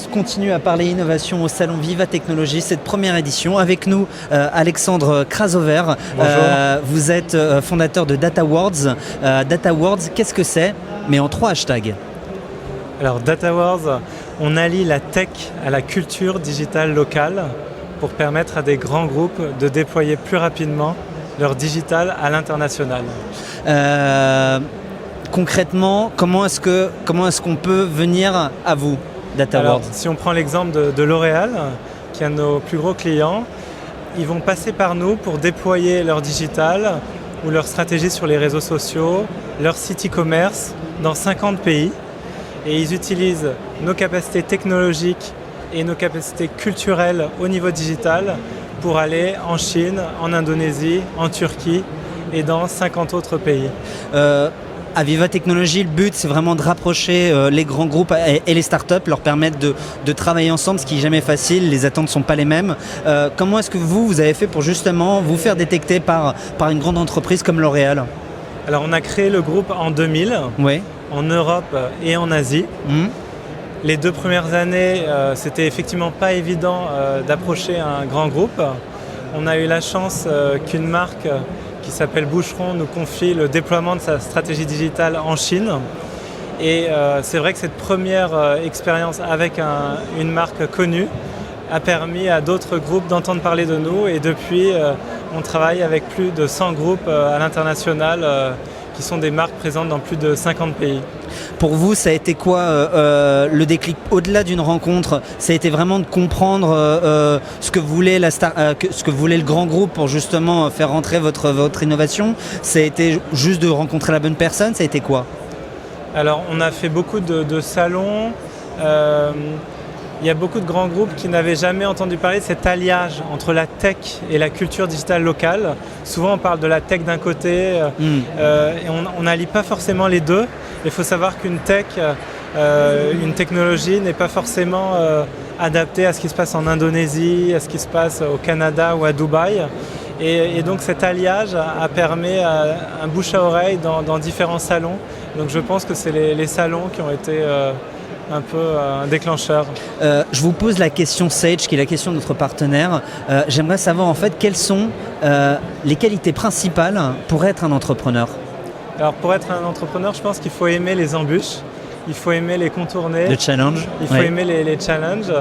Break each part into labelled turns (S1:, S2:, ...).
S1: continue à parler innovation au salon Viva Technologies, cette première édition. Avec nous, Alexandre Krasover.
S2: Bonjour.
S1: Vous êtes fondateur de Data Awards. Data Awards, qu'est-ce que c'est? Mais en 3 hashtags.
S2: Alors Data Awards, on allie la tech à la culture digitale locale pour permettre à des grands groupes de déployer plus rapidement leur digital à l'international.
S1: Concrètement, comment est-ce qu'on peut venir à vous, Data Awards?
S2: Si on prend l'exemple de L'Oréal, qui est un de nos plus gros clients, ils vont passer par nous pour déployer leur digital ou leur stratégie sur les réseaux sociaux, leur site e-commerce dans 50 pays. Et ils utilisent nos capacités technologiques et nos capacités culturelles au niveau digital pour aller en Chine, en Indonésie, en Turquie et dans 50 autres pays.
S1: À Viva Technologies, le but, c'est vraiment de rapprocher les grands groupes et les startups, leur permettre de travailler ensemble, ce qui n'est jamais facile, les attentes ne sont pas les mêmes. Comment est-ce que vous avez fait pour justement vous faire détecter par une grande entreprise comme L'Oréal?
S2: Alors on a créé le groupe en 2000,
S1: oui.
S2: En Europe et en Asie. Les 2 premières années, c'était effectivement pas évident d'approcher un grand groupe. On a eu la chance qu'une marque qui s'appelle Boucheron nous confie le déploiement de sa stratégie digitale en Chine. Et c'est vrai que cette première expérience avec une marque connue a permis à d'autres groupes d'entendre parler de nous. Et depuis, on travaille avec plus de 100 groupes à l'international qui sont des marques présentes dans plus de 50 pays.
S1: Pour vous, ça a été quoi le déclic au-delà d'une rencontre? Ça a été vraiment de comprendre ce que voulait le grand groupe pour justement faire rentrer votre innovation? Ça a été juste de rencontrer la bonne personne? Ça a été quoi?
S2: Alors, on a fait beaucoup de salons. Il y a beaucoup de grands groupes qui n'avaient jamais entendu parler de cet alliage entre la tech et la culture digitale locale. Souvent, on parle de la tech d'un côté et on n'allie pas forcément les deux. Il faut savoir qu'une tech, une technologie n'est pas forcément adaptée à ce qui se passe en Indonésie, à ce qui se passe au Canada ou à Dubaï. Et donc cet alliage a permis un bouche à oreille dans différents salons. Donc je pense que c'est les salons qui ont été un peu un déclencheur.
S1: Je vous pose la question Sage, qui est la question de notre partenaire. J'aimerais savoir en fait quelles sont les qualités principales pour être un entrepreneur.
S2: Alors pour être un entrepreneur, je pense qu'il faut aimer les embûches, il faut aimer les contourner.
S1: Le challenge.
S2: Il faut aimer les challenges.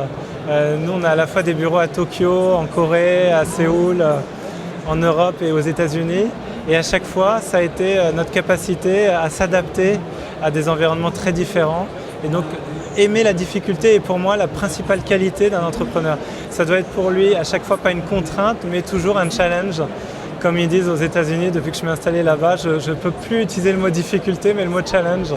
S2: Nous, on a à la fois des bureaux à Tokyo, en Corée, à Séoul, en Europe et aux États-Unis. Et à chaque fois, ça a été notre capacité à s'adapter à des environnements très différents. Et donc, aimer la difficulté est pour moi la principale qualité d'un entrepreneur. Ça doit être pour lui à chaque fois pas une contrainte, mais toujours un challenge. Comme ils disent aux États-Unis, depuis que je m'ai installé là-bas, je ne peux plus utiliser le mot difficulté, mais le mot challenge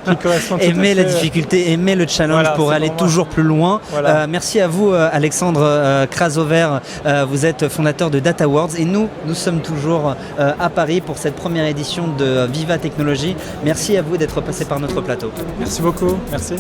S2: qui correspond tout à fait.
S1: Aimer la difficulté, aimer le challenge, voilà, pour aller toujours plus loin. Voilà. Merci à vous, Alexandre Krasover. Vous êtes fondateur de Data Awards et nous sommes toujours à Paris pour cette première édition de Viva Technologies. Merci à vous d'être passé par notre plateau.
S2: Merci beaucoup. Merci.